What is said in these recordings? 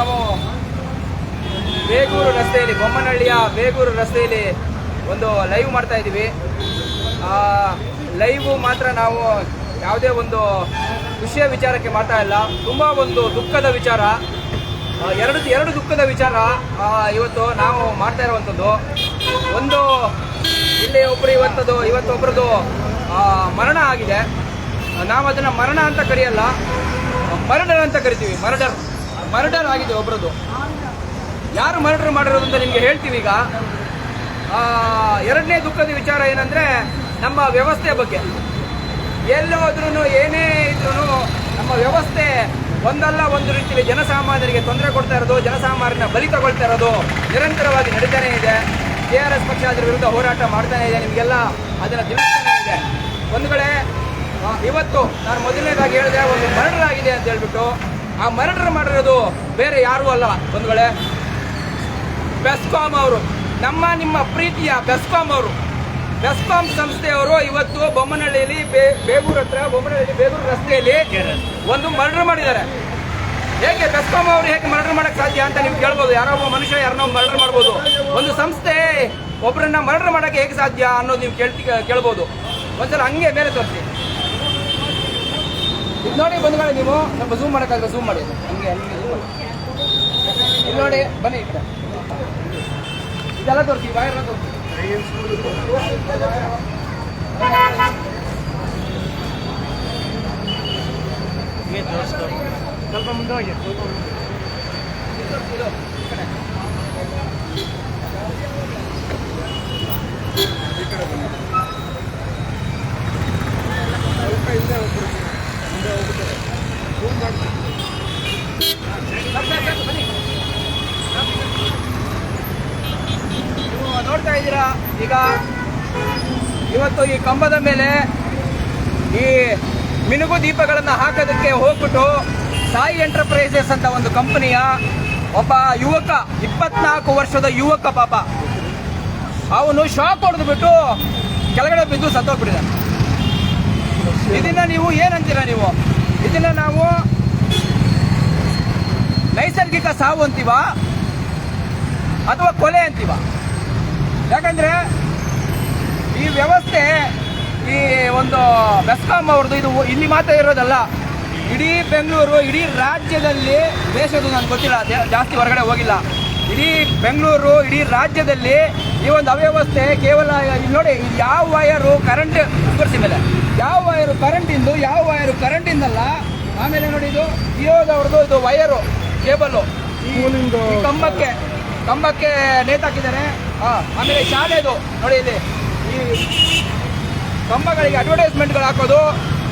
ನಾವು ಬೇಗೂರು ರಸ್ತೆಯಲ್ಲಿ, ಬೊಮ್ಮನಹಳ್ಳಿಯ ಬೇಗೂರು ರಸ್ತೆಯಲ್ಲಿ ಒಂದು ಲೈವ್ ಮಾಡ್ತಾ ಇದ್ದೀವಿ. ಲೈವ್ ಮಾತ್ರ ನಾವು ಯಾವುದೇ ಒಂದು ಖುಷಿಯ ವಿಚಾರಕ್ಕೆ ಮಾಡ್ತಾ ಇಲ್ಲ, ತುಂಬ ಒಂದು ದುಃಖದ ವಿಚಾರ, ಎರಡು ದುಃಖದ ವಿಚಾರ ಇವತ್ತು ನಾವು ಮಾಡ್ತಾ ಇರುವಂಥದ್ದು. ಒಂದು, ಇಲ್ಲಿ ಇವತ್ತೊಬ್ಬರದು ಮರಣ ಆಗಿದೆ. ನಾವು ಅದನ್ನು ಮರಣ ಅಂತ ಕರೆಯಲ್ಲ, ಮರ್ಡರ್ ಅಂತ ಕರಿತೀವಿ. ಮರ್ಡರ್ ಆಗಿದೆ ಒಬ್ಬರದು. ಯಾರು ಮರ್ಡರ್ ಮಾಡಿರೋದು ಅಂತ ನಿಮಗೆ ಹೇಳ್ತೀವಿ. ಈಗ ಎರಡನೇ ದುಃಖದ ವಿಚಾರ ಏನಂದರೆ ನಮ್ಮ ವ್ಯವಸ್ಥೆ ಬಗ್ಗೆ. ಎಲ್ಲೋದ್ರೂ ಏನೇ ಇದ್ರೂ ನಮ್ಮ ವ್ಯವಸ್ಥೆ ಒಂದಲ್ಲ ಒಂದು ರೀತಿಯಲ್ಲಿ ಜನಸಾಮಾನ್ಯರಿಗೆ ತೊಂದರೆ ಕೊಡ್ತಾ ಇರೋದು, ಜನಸಾಮಾನ್ಯರನ್ನ ಬಲಿ ತಗೊಳ್ತಾ ಇರೋದು ನಿರಂತರವಾಗಿ ನಡೀತಾನೆ ಇದೆ. KRS ಪಕ್ಷ ಅದರ ವಿರುದ್ಧ ಹೋರಾಟ ಮಾಡ್ತಾನೆ ಇದೆ, ನಿಮಗೆಲ್ಲ ಅದನ್ನು ತಿಳಿಸ್ತಾನೆ ಇದೆ. ಒಂದು ಕಡೆ ಇವತ್ತು ನಾನು ಮೊದಲನೇದಾಗಿ ಹೇಳಿದೆ, ಒಂದು ಮರ್ಡರ್ ಆಗಿದೆ ಅಂತ ಹೇಳ್ಬಿಟ್ಟು, ಆ ಮರ್ಡರ್ ಮಾಡಿರೋದು ಬೇರೆ ಯಾರೂ ಅಲ್ಲ. ಒಂದು ಕಡೆ ಬೆಸ್ಕಾಂ ಅವರು, ನಿಮ್ಮ ಪ್ರೀತಿಯ ಬೆಸ್ಕಾಂ ಅವರು, ಬೆಸ್ಕಾಂ ಸಂಸ್ಥೆಯವರು ಇವತ್ತು ಬೊಮ್ಮನಹಳ್ಳಿಯಲ್ಲಿ ಬೇಗೂರು ಹತ್ರ, ಬೊಮ್ಮನಹಳ್ಳಿ ಬೇಗೂರು ರಸ್ತೆಯಲ್ಲಿ ಒಂದು ಮರ್ಡರ್ ಮಾಡಿದ್ದಾರೆ. ಹೇಗೆ ಬೆಸ್ಕಾಂ ಅವರು ಹೇಗೆ ಮರ್ಡರ್ ಮಾಡಕ್ ಸಾಧ್ಯ ಅಂತ ನೀವು ಕೇಳ್ಬೋದು. ಯಾರೋ ಒಬ್ಬ ಮನುಷ್ಯ ಯಾರನ್ನೋ ಮರ್ಡರ್ ಮಾಡ್ಬೋದು, ಒಂದು ಸಂಸ್ಥೆ ಒಬ್ಬರನ್ನ ಮರ್ಡರ್ ಮಾಡಕ್ಕೆ ಹೇಗೆ ಸಾಧ್ಯ ಅನ್ನೋದು ನೀವು ಕೇಳ್ಬೋದು. ಒಂದ್ಸಲ ಹಂಗೆ ಬೇರೆ ತೋರಿಸಿ. ಇದು ನೋಡಿ ಬಂದ್ಮೇಲೆ ನೀವು ಸ್ವಲ್ಪ ಝೂಮ್ ಮಾಡೋಕ್ಕಾದ್ರೆ ಝೂಮ್ ಮಾಡಿ, ಹಂಗೆ ಇಲ್ಲಿ ನೋಡಿ, ಬನ್ನಿ ಈ ಕಡೆ, ಇದೆಲ್ಲ ತೋರಿಸಿ, ಬಾಯೆಲ್ಲ ತೋರಿಸಿ. ಸ್ವಲ್ಪ ಮುಂದೆ ಹೋಗಿ. ನೋಡ್ತಾ ಇದ್ದೀರಾ, ಈಗ ಇವತ್ತು ಈ ಕಂಬದ ಮೇಲೆ ಈ ಮಿನುಗು ದೀಪಗಳನ್ನು ಹಾಕೋದಕ್ಕೆ ಹೋಗ್ಬಿಟ್ಟು ಸಾಯಿ ಎಂಟರ್ಪ್ರೈಸಸ್ ಅಂತ ಒಂದು ಕಂಪನಿಯ ಒಬ್ಬ ಯುವಕ, 24 ವರ್ಷದ ಯುವಕ, ಪಾಪ ಅವನು ಶಾಕ್ ಹೊಡೆದ್ಬಿಟ್ಟು ಕೆಳಗಡೆ ಬಿದ್ದು ಸತ್ತೋಗ್ಬಿಟ್ಟಿದ್ದಾನೆ. ಇದನ್ನ ನೀವು ಏನಂತೀರಾ? ನೀವು ಇದನ್ನ ನಾವು ನೈಸರ್ಗಿಕ ಸಾವು ಅಂತೀವ ಅಥವಾ ಕೊಲೆ ಅಂತೀವ? ಯಾಕಂದ್ರೆ ಈ ವ್ಯವಸ್ಥೆ, ಈ ಒಂದು ಬೆಸ್ಕಾಂ ಅವ್ರದ್ದು ಇದು ಇಲ್ಲಿ ಮಾತ್ರ ಇರೋದಲ್ಲ, ಇಡೀ ಬೆಂಗಳೂರು, ಇಡೀ ರಾಜ್ಯದಲ್ಲಿ, ದೇಶದ್ದು ನನಗೆ ಗೊತ್ತಿಲ್ಲ, ಜಾಸ್ತಿ ಹೊರಗಡೆ ಹೋಗಿಲ್ಲ, ಇಡೀ ಬೆಂಗಳೂರು, ಇಡೀ ರಾಜ್ಯದಲ್ಲಿ ಈ ಒಂದು ಅವ್ಯವಸ್ಥೆ ಕೇವಲ ಇಲ್ಲಿ ನೋಡಿ, ಯಾವ ವಯರು ಕರೆಂಟ್ ತೋರಿಸಿ ಮೇಲೆ, ಯಾವ ವಯರು ಕರೆಂಟಿಂದು, ಯಾವ ವಯರು ಕರೆಂಟಿಂದಲ್ಲ. ಆಮೇಲೆ ನೋಡಿ, ಇದು ಜಿಯೋದವ್ರದ್ದು ಇದು ವಯರು ಕೇಬಲ್ಲು ಈ ಕಂಬಕ್ಕೆ ನೇತಾಕಿದ್ದಾರೆ. ಆಮೇಲೆ ಶಾಲೆದು ನೋಡಿ, ಇಲ್ಲಿ ಈ ಕಂಬಗಳಿಗೆ ಅಡ್ವರ್ಟೈಸ್ಮೆಂಟ್ಗಳು ಹಾಕೋದು,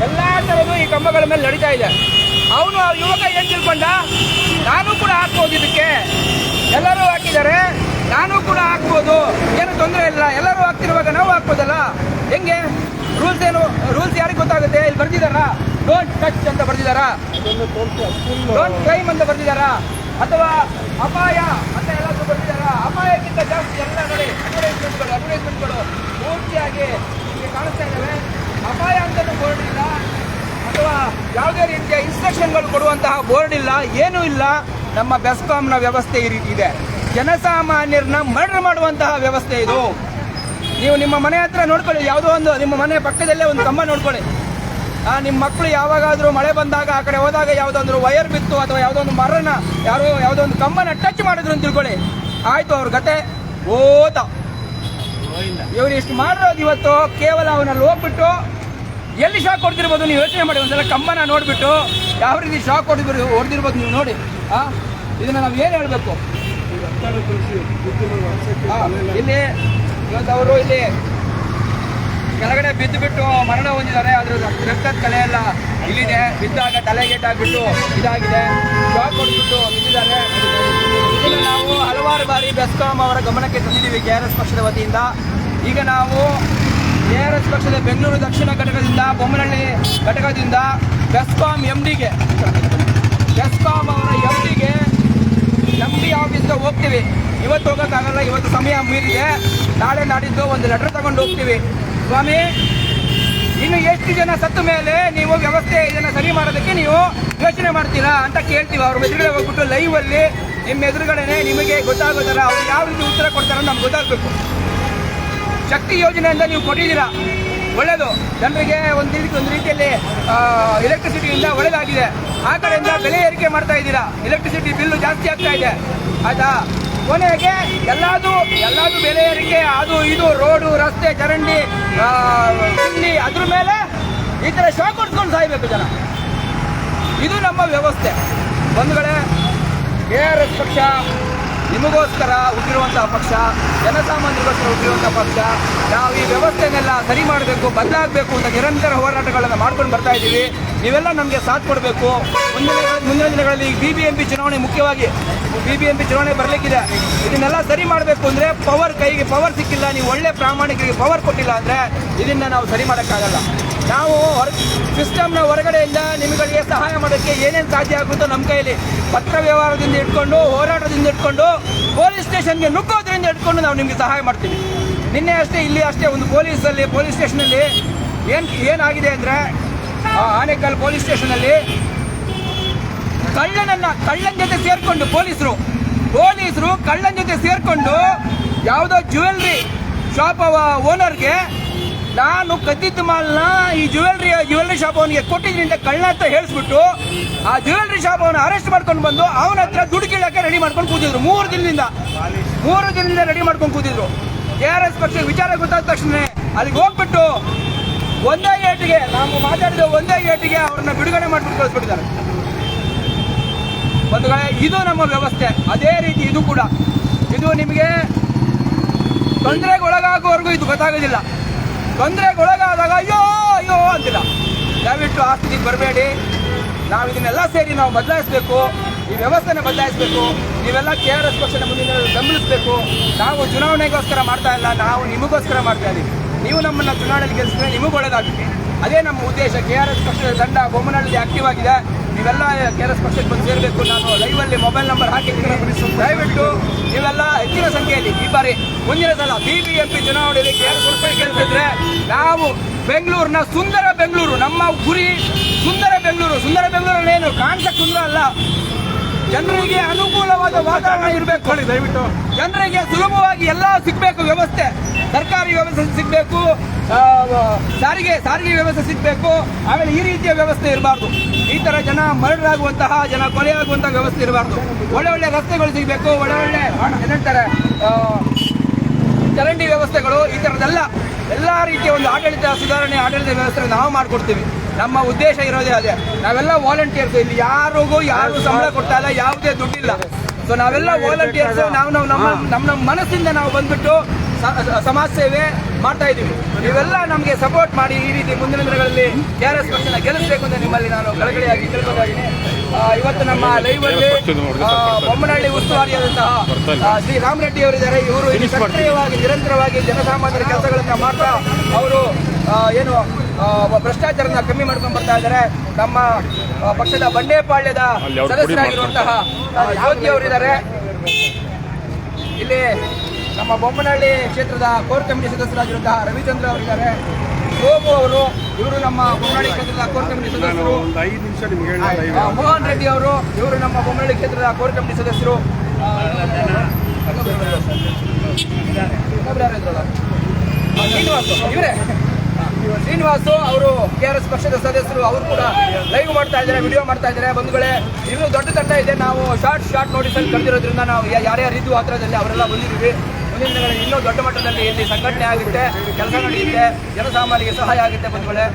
ಎಲ್ಲ ಥರದ್ದು ಈ ಕಂಬಗಳ ಮೇಲೆ ನಡೀತಾ ಇದೆ. ಅವನು ಆ ಯುವಕ ಏನು ತಿಳ್ಕೊಂಡ, ನಾನು ಕೂಡ ಹಾಕ್ಬೋದು, ಇದಕ್ಕೆ ಎಲ್ಲರೂ ಹಾಕಿದ್ದಾರೆ, ನಾನು ಕೂಡ ಹಾಕ್ಬೋದು, ಏನು ತೊಂದರೆ ಇಲ್ಲ, ಎಲ್ಲರೂ ಹಾಕ್ತಿರುವಾಗ ನಾವು ಹಾಕ್ಬೋದಲ್ಲ, ಹೆಂಗೆ? ರೂಲ್ಸ್ ಯಾರಿಗೆ ಗೊತ್ತಾಗುತ್ತೆ? ಇಲ್ಲಿ ಬರ್ದಿದಾರಾ? ಡೋಂಟ್ ಟಚ್ ಅಂತ ಬರ್ದಿದಾರಾ? ಡೋಂಟ್ ಕ್ರೈಮ್ ಅಂತ ಬರ್ದಿದಾರಾ? ಅಥವಾ ಅಪಾಯ ಅಂತ ಎಲ್ಲಾದ್ರೂ ಬರ್ದಿದಾರಾ? ಅಪಾಯಕ್ಕಿಂತ ಜಾಸ್ತಿ ಎಲ್ಲ ನೋಡಿ ಅಡ್ವರ್ಟೈಸ್ಮೆಂಟ್ಗಳು ಪೂರ್ತಿಯಾಗಿ ನಿಮಗೆ ಕಾಣಿಸ್ತಾ ಇದ್ದಾವೆ. ಅಪಾಯ ಅಂತಲೂ ಬೋರ್ಡ್ ಇಲ್ಲ, ಅಥವಾ ಯಾವುದೇ ರೀತಿಯ ಇನ್ಸ್ಟ್ರಕ್ಷನ್ಗಳು ಕೊಡುವಂತಹ ಬೋರ್ಡ್ ಇಲ್ಲ, ಏನೂ ಇಲ್ಲ. ನಮ್ಮ ಬೆಸ್ಕಾಂನ ವ್ಯವಸ್ಥೆ ಈ ರೀತಿ ಇದೆ. ಜನಸಾಮಾನ್ಯರನ್ನ ಮರ್ಡರ್ ಮಾಡುವಂತಹ ವ್ಯವಸ್ಥೆ ಇದು. ನೀವು ನಿಮ್ಮ ಮನೆ ಹತ್ರ ನೋಡ್ಕೊಳ್ಳಿ, ಯಾವುದೋ ಒಂದು ನಿಮ್ಮ ಮನೆ ಪಕ್ಕದಲ್ಲೇ ಒಂದು ಕಂಬ ನೋಡ್ಕೊಳ್ಳಿ. ನಿಮ್ಮ ಮಕ್ಕಳು ಯಾವಾಗಾದರೂ ಮಳೆ ಬಂದಾಗ ಆ ಕಡೆ ಹೋದಾಗ ಯಾವುದೊಂದು ವಯರ್ ಬಿತ್ತು ಅಥವಾ ಯಾವುದೋ ಒಂದು ಮರನ ಯಾವುದೋ ಒಂದು ಕಂಬನ ಟಚ್ ಮಾಡಿದ್ರು ಅಂತ ತಿಳ್ಕೊಳ್ಳಿ, ಆಯ್ತು, ಅವ್ರ ಗತೆ ಓದ. ಇವ್ರು ಇಷ್ಟು ಮಾಡಿರೋದು ಇವತ್ತು ಕೇವಲ ಅವನಲ್ಲಿ ಹೋಗ್ಬಿಟ್ಟು ಎಲ್ಲಿ ಶಾಕ್ ಹೊಡೆದಿರ್ಬೋದು ನೀವು ಯೋಚನೆ ಮಾಡಿ. ಒಂದ್ಸಲ ಕಂಬನ ನೋಡ್ಬಿಟ್ಟು ಯಾವ ರೀತಿ ಶಾಕ್ ಹೊಡೆದಿರ್ಬೋದು ನೀವು ನೋಡಿ. ಇದನ್ನ ನಾವು ಏನು ಹೇಳಬೇಕು? ಇಲ್ಲಿ ಇವತ್ತು ಅವರು ಇಲ್ಲಿ ಕೆಳಗಡೆ ಬಿದ್ದು ಮರಣ ಹೊಂದಿದ್ದಾರೆ. ಅದ್ರ ರಕ್ತದ ಕಲೆ ಎಲ್ಲ ಇಲ್ಲಿದೆ. ಬಿದ್ದಾಗ ತಲೆಗೇಟಾಗ್ಬಿಟ್ಟು ಇದಾಗಿದೆ, ಶಾಕ್ ಹೊಡೆದ್ಬಿಟ್ಟು ಬಿದ್ದಿದ್ದಾರೆ. ಇದನ್ನು ನಾವು ಹಲವಾರು ಬಾರಿ ಬೆಸ್ಕಾಂ ಅವರ ಗಮನಕ್ಕೆ ತಂದಿದ್ದೀವಿ KRS ಪಕ್ಷದ ವತಿಯಿಂದ. ಈಗ ನಾವು KRS ಪಕ್ಷದ ಬೆಂಗಳೂರು ದಕ್ಷಿಣ ಘಟಕದಿಂದ, ಬೊಮ್ಮನಹಳ್ಳಿ ಘಟಕದಿಂದ ಬೆಸ್ಕಾಂ MDಗೆ, ಬೆಸ್ಕಾಂ ಅವರ MDಗೆ MD ಆಫೀಸ್ಗೆ ಹೋಗ್ತೀವಿ. ಇವತ್ತು ಹೋಗೋಕ್ಕಾಗಲ್ಲ, ಇವತ್ತು ಸಮಯ ಮೀರಿದೆ. ನಾಳೆ ನಾಡಿದ್ದು ಒಂದು ಲೆಟರ್ ತಗೊಂಡು ಹೋಗ್ತೀವಿ. ಸ್ವಾಮಿ, ಇನ್ನು ಎಷ್ಟು ಜನ ಸತ್ತ ಮೇಲೆ ನೀವು ವ್ಯವಸ್ಥೆ ಇದನ್ನ ಸರಿ ಮಾಡೋದಕ್ಕೆ ನೀವು ಯೋಚನೆ ಮಾಡ್ತೀರಾ ಅಂತ ಕೇಳ್ತೀವಿ. ಅವ್ರ ಎದುರುಗಡೆ ಹೋಗ್ಬಿಟ್ಟು ಲೈವ್ ಅಲ್ಲಿ ನಿಮ್ಮ ಎದುರುಗಡೆನೆ ನಿಮಗೆ ಗೊತ್ತಾಗೋದರ ಅವ್ರು ಯಾವ ರೀತಿ ಉತ್ತರ ಕೊಡ್ತಾರ ನಮ್ಗೆ ಗೊತ್ತಾಗಬೇಕು. ಶಕ್ತಿ ಯೋಜನೆಯಿಂದ ನೀವು ಕೊಟ್ಟಿದ್ದೀರಾ, ಒಳ್ಳೇದು. ಜನರಿಗೆ ಒಂದು ರೀತಿಯಲ್ಲಿ ಎಲೆಕ್ಟ್ರಿಸಿಟಿಯಿಂದ ಒಳ್ಳೇದಾಗಿದೆ. ಆ ಕಡೆಯಿಂದ ಬೆಲೆ ಏರಿಕೆ ಮಾಡ್ತಾ ಇದ್ದೀರಾ, ಎಲೆಕ್ಟ್ರಿಸಿಟಿ ಬಿಲ್ಲು ಜಾಸ್ತಿ ಆಗ್ತಾ ಇದೆ ಆಯ್ತಾ. ಕೊನೆಗೆ ಎಲ್ಲಾದು ಬೆಲೆ ಏರಿಕೆ, ಅದು ಇದು ರೋಡು ರಸ್ತೆ ಚರಂಡಿ ತಿಂಡಿ, ಅದ್ರ ಮೇಲೆ ಈ ಥರ ಶಾಕ್ ಹೊಡ್ಸ್ಕೊಂಡು ಸಾಯ್ಬೇಕು ಜನ. ಇದು ನಮ್ಮ ವ್ಯವಸ್ಥೆ. ಬಂಧುಗಳೇ, KRS ಪಕ್ಷ ನಿಮಗೋಸ್ಕರ ಹುಟ್ಟಿರುವಂತಹ ಪಕ್ಷ, ಜನಸಾಮಾನ್ಯರಿಗೋಸ್ಕರ ಹುಟ್ಟಿರುವಂತಹ ಪಕ್ಷ. ನಾವು ಈ ವ್ಯವಸ್ಥೆನೆಲ್ಲ ಸರಿ ಮಾಡಬೇಕು, ಬದಲಾಗಬೇಕು ಅಂತ ನಿರಂತರ ಹೋರಾಟಗಳನ್ನು ಮಾಡ್ಕೊಂಡು ಬರ್ತಾ ಇದ್ದೀವಿ. ನೀವೆಲ್ಲ ನಮಗೆ ಸಾಥ್ ಕೊಡಬೇಕು. ಮುಂದಿನ ದಿನಗಳಲ್ಲಿ BBMP ಚುನಾವಣೆ, ಮುಖ್ಯವಾಗಿ BBMP ಚುನಾವಣೆ ಬರಲಿಕ್ಕಿದೆ. ಇದನ್ನೆಲ್ಲ ಸರಿ ಮಾಡಬೇಕು ಅಂದರೆ ಕೈಗೆ ಪವರ್ ಸಿಕ್ಕಿಲ್ಲ, ನೀವು ಒಳ್ಳೆ ಪ್ರಾಮಾಣಿಕರಿಗೆ ಪವರ್ ಕೊಟ್ಟಿಲ್ಲ ಅಂದರೆ ಇದನ್ನ ನಾವು ಸರಿ ಮಾಡೋಕ್ಕಾಗಲ್ಲ. ನಾವು ಸಿಸ್ಟಮ್ನ ಹೊರಗಡೆಯಿಂದ ನಿಮಗೆ ಸಹಾಯ ಮಾಡೋಕ್ಕೆ ಏನೇನು ಸಾಧ್ಯ ಆಗುತ್ತೋ ನಮ್ಮ ಕೈಯಲ್ಲಿ, ಪತ್ರ ವ್ಯವಹಾರದಿಂದ ಇಟ್ಕೊಂಡು, ಹೋರಾಟದಿಂದ ಇಟ್ಕೊಂಡು, ಪೊಲೀಸ್ ಸ್ಟೇಷನ್ಗೆ ನುಗ್ಗೋದ್ರಿಂದ ಇಟ್ಕೊಂಡು ನಾವು ನಿಮಗೆ ಸಹಾಯ ಮಾಡ್ತೀವಿ. ನಿನ್ನೆ ಅಷ್ಟೇ, ಇಲ್ಲಿ ಅಷ್ಟೇ, ಒಂದು ಪೊಲೀಸ್ ಸ್ಟೇಷನಲ್ಲಿ ಏನಾಗಿದೆ ಅಂದರೆ, ಆನೇಕಲ್ ಪೊಲೀಸ್ ಸ್ಟೇಷನಲ್ಲಿ ಕಳ್ಳನ ಜೊತೆ ಸೇರ್ಕೊಂಡು ಪೊಲೀಸರು ಕಳ್ಳನ ಜೊತೆ ಸೇರ್ಕೊಂಡು ಯಾವುದೋ ಜ್ಯುವೆಲ್ರಿ ಶಾಪ್ ಓನರ್ಗೆ ನಾನು ಕದ್ದಿದ್ದ ಮಾಲ್ನ ಈ ಜ್ಯುವೆಲ್ರಿ ಶಾಪ್ ಅವನಿಗೆ ಕೊಟ್ಟಿದ್ದೀನಿ ಅಂತ ಕಳ್ಳ ಅಂತ ಹೇಳಿಸ್ಬಿಟ್ಟು ಆ ಜ್ಯುವೆಲ್ರಿ ಶಾಪ್ ಅವನ ಅರೆಸ್ಟ್ ಮಾಡ್ಕೊಂಡು ಬಂದು ಅವನ ಹತ್ರ ದುಡ್ಡು ಕೇಳಕ್ಕೆ ರೆಡಿ ಮಾಡ್ಕೊಂಡು ಕೂತಿದ್ರು. 3 ದಿನದಿಂದ ರೆಡಿ ಮಾಡ್ಕೊಂಡು ಕೂತಿದ್ರು. KRS ಪಕ್ಷಕ್ಕೆ ವಿಚಾರ ಗೊತ್ತಾದ ತಕ್ಷಣ ಅಲ್ಲಿಗೆ ಹೋಗ್ಬಿಟ್ಟು ಒಂದೇ ಏಟಿಗೆ ಅವ್ರನ್ನ ಬಿಡುಗಡೆ ಮಾಡ್ಬಿಟ್ಟು ಕಳಿಸ್ಬಿಟ್ಟಿದ್ದಾರೆ. ಬಂಧುಗಳೇ, ಇದು ನಮ್ಮ ವ್ಯವಸ್ಥೆ. ಅದೇ ರೀತಿ ಇದು ಕೂಡ, ಇದು ನಿಮಗೆ ತೊಂದರೆಗೆ ಒಳಗಾಗುವವರೆಗೂ ಇದು ಗೊತ್ತಾಗೋದಿಲ್ಲ. ತೊಂದರೆಗೆ ಒಳಗಾದಾಗ ಅಯ್ಯೋ ಅಂತಿಲ್ಲ. ದಯವಿಟ್ಟು ಆ ಸ್ಥಿತಿಗೆ ಬರಬೇಡಿ. ನಾವು ಇದನ್ನೆಲ್ಲ ಸೇರಿ ನಾವು ಬದಲಾಯಿಸಬೇಕು, ಈ ವ್ಯವಸ್ಥೆನ ಬದಲಾಯಿಸಬೇಕು. ನೀವೆಲ್ಲ KRS ಪಕ್ಷನ ಮುಂದಿನ ಬೆಂಬಲಿಸಬೇಕು. ನಾವು ಚುನಾವಣೆಗೋಸ್ಕರ ಮಾಡ್ತಾ ಇಲ್ಲ, ನಾವು ನಿಮಗೋಸ್ಕರ ಮಾಡ್ತಾ ಇದ್ದೀವಿ. ನೀವು ನಮ್ಮನ್ನು ಚುನಾವಣೆಯಲ್ಲಿ ಗೆಲ್ಲಿಸಿದ್ರೆ ನಿಮಗೆ ಒಳ್ಳೇದಾಗುತ್ತೆ. ಅದೇ ನಮ್ಮ ಉದ್ದೇಶ. KRS ಪಕ್ಷದ ತಂಡ ಬೊಮ್ಮನಹಳ್ಳಿ ಆಕ್ಟಿವ್ ಆಗಿದೆ. ನೀವೆಲ್ಲ KRS ಪಕ್ಷಕ್ಕೆ ಬಂದು ಸೇರಬೇಕು. ನಾನು ಲೈವಲ್ಲಿ ಮೊಬೈಲ್ ನಂಬರ್ ಹಾಕಿದ್ದೀನಿ. ದಯವಿಟ್ಟು ನೀವೆಲ್ಲ ಹೆಚ್ಚಿನ ಸಂಖ್ಯೆಯಲ್ಲಿ ಈ ಬಾರಿ ಮುಂದಿನ ಸಲ BBMP ಚುನಾವಣೆಯಲ್ಲಿ KRS ಪಕ್ಷ ಗೆಲ್ಲಿಸಿದ್ರೆ ನಾವು ಬೆಂಗಳೂರಿನ ಸುಂದರ ಬೆಂಗಳೂರು, ನಮ್ಮ ಗುರಿ ಸುಂದರ ಬೆಂಗಳೂರಲ್ಲೇನು ಕಾಣಿಸಕ್ಕೆ ಸುಂದರ ಅಲ್ಲ, ಜನರಿಗೆ ಅನುಕೂಲವಾದ ವಾತಾವರಣ ಇರಬೇಕು. ದಯವಿಟ್ಟು ಜನರಿಗೆ ಸುಲಭವಾಗಿ ಎಲ್ಲ ಸಿಗಬೇಕು. ವ್ಯವಸ್ಥೆ, ಸರ್ಕಾರಿ ವ್ಯವಸ್ಥೆ ಸಿಗಬೇಕು, ಸಾರಿಗೆ ವ್ಯವಸ್ಥೆ ಸಿಗಬೇಕು. ಆಮೇಲೆ ಈ ರೀತಿಯ ವ್ಯವಸ್ಥೆ ಇರಬಾರ್ದು. ಈ ತರ ಜನ ಮರಳಾಗುವಂತಹ, ಜನ ಕೊಲೆಯಾಗುವಂತಹ ವ್ಯವಸ್ಥೆ ಇರಬಾರ್ದು. ಒಳ್ಳೆ ರಸ್ತೆಗಳು ಸಿಗಬೇಕು, ಒಳ್ಳೆ ಏನಂತಾರೆ ಚರಂಡಿ ವ್ಯವಸ್ಥೆಗಳು, ಈ ತರದೆಲ್ಲ ಎಲ್ಲ ರೀತಿಯ ಒಂದು ಆಡಳಿತ ವ್ಯವಸ್ಥೆ ನಾವು ಮಾಡಿಕೊಡ್ತೀವಿ. ನಮ್ಮ ಉದ್ದೇಶ ಇರೋದೇ ಅದೇ. ನಾವೆಲ್ಲ ವಾಲಂಟಿಯರ್ಸ್, ಇಲ್ಲಿ ಯಾರು ಸಂಬಳ ಕೊಡ್ತಾ ಇಲ್ಲ, ಯಾವುದೇ ದುಡ್ಡಿಲ್ಲ. ಸೊ ನಾವೆಲ್ಲ ವಾಲಂಟಿಯರ್ಸ್. ನಾವು ನಮ್ಮ ಮನಸ್ಸಿಂದ ನಾವು ಬಂದ್ಬಿಟ್ಟು ಸಮಾಜ ಸೇವೆ ಮಾಡ್ತಾ ಇದ್ದೀವಿ. ನೀವೆಲ್ಲ ನಮಗೆ ಸಪೋರ್ಟ್ ಮಾಡಿ ಈ ರೀತಿ ಮುಂದಿನ ದಿನಗಳಲ್ಲಿ KRS ಪಕ್ಷನ ಗೆಲ್ಲಿಸಬೇಕು ಅಂತ ನಿಮ್ಮಲ್ಲಿ ನಾನು ಕಳಕಳಿಯಾಗಿ ತಿಳ್ಕೊತಾಯಿದ್ದೀನಿ. ಇವತ್ತು ನಮ್ಮ ಲೈವ್ ಅಲ್ಲಿ ಬೊಮ್ಮನಹಳ್ಳಿ ಉಸ್ತುವಾರಿಯಾದಂತಹ ಶ್ರೀ ರಾಮರೆಡ್ಡಿ ಅವರಿದ್ದಾರೆ. ಇವರು ಸಕ್ರಿಯವಾಗಿ ನಿರಂತರವಾಗಿ ಜನಸಾಮಾನ್ಯರ ಕೆಲಸಗಳನ್ನ ಮಾಡ್ತಾ ಅವರು ಭ್ರಷ್ಟಾಚಾರನ ಕಮ್ಮಿ ಮಾಡ್ಕೊಂಡು ಬರ್ತಾ ಇದ್ದಾರೆ. ನಮ್ಮ ಪಕ್ಷದ ಬಂಡೇಪಾಳ್ಯದ ಸದಸ್ಯರಾಗಿರುವಂತಹ ಜ್ಯೋತಿ ಅವರಿದ್ದಾರೆ. ಇಲ್ಲಿ ನಮ್ಮ ಬೊಮ್ಮನಹಳ್ಳಿ ಕ್ಷೇತ್ರದ ಕೋರ್ ಕಮಿಟಿ ಸದಸ್ಯರಾಗಿರುವಂತಹ ರವಿಚಂದ್ರ ಅವರಿದ್ದಾರೆ. ಗೋಗು ಅವರು, ಇವರು ನಮ್ಮ ಬೊಮ್ಮನಹಳ್ಳಿ ಕ್ಷೇತ್ರದ ಕೋರ್ ಕಮಿಟಿ ಸದಸ್ಯರು. ಮೋಹನ್ ರೆಡ್ಡಿ ಅವರು, ಇವರು ನಮ್ಮ ಬೊಮ್ಮನಹಳ್ಳಿ ಕ್ಷೇತ್ರದ ಕೋರ್ ಕಮಿಟಿ ಸದಸ್ಯರು. ಶ್ರೀನಿವಾಸು ಅವರು KRS ಪಕ್ಷದ ಸದಸ್ಯರು. ಅವರು ಕೂಡ ಲೈವ್ ಮಾಡ್ತಾ ಇದ್ದಾರೆ, ವಿಡಿಯೋ ಮಾಡ್ತಾ ಇದ್ದಾರೆ. ಬಂಧುಗಳೇ, ಇನ್ನೂ ದೊಡ್ಡ ತಂಡ ಇದೆ. ನಾವು ಶಾರ್ಟ್ ನೋಟಿಸಲ್ಲಿ ಕರೆದಿರೋದ್ರಿಂದ ನಾವು ಯಾರ್ಯಾರು ಇದ್ದು ಹತ್ರದಲ್ಲಿ ಅವರೆಲ್ಲ ಬಂದಿದ್ದೀವಿ. ಮುಂದಿನ ದಿನಗಳಲ್ಲಿ ಇನ್ನೂ ದೊಡ್ಡ ಮಟ್ಟದಲ್ಲಿ ಇಲ್ಲಿ ಸಂಘಟನೆ ಆಗುತ್ತೆ, ಕೆಲಸ ನಡೆಯುತ್ತೆ, ಜನಸಾಮಾನ್ಯರಿಗೆ ಸಹಾಯ ಆಗುತ್ತೆ. ಬಂಧುಗಳೇ,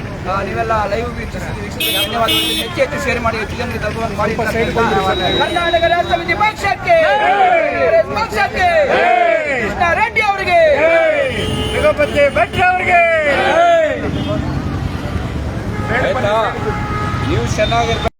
ನೀವೆಲ್ಲ ಲೈವ್ ವೀಕ್ಷಿಸಿ ಧನ್ಯವಾದಗಳು. ಹೆಚ್ಚು ಶೇರ್ ಮಾಡಿ, ಹೆಚ್ಚು ಜನರಿಗೆ ತಲುಪುವಂತೆ ಮಾಡಿ. ಕರ್ನಾಟಕ ರಾಜ್ಯ ಸಮಿತಿ ಪಕ್ಷಕ್ಕೆ ಕೃಷ್ಣ ರೆಡ್ಡಿ ಅವರಿಗೆ, ರಘುಪತಿ ಭಟ್ ಅವರಿಗೆ ನೀವು ಚೆನ್ನಾಗಿರ್ಬೇಕು.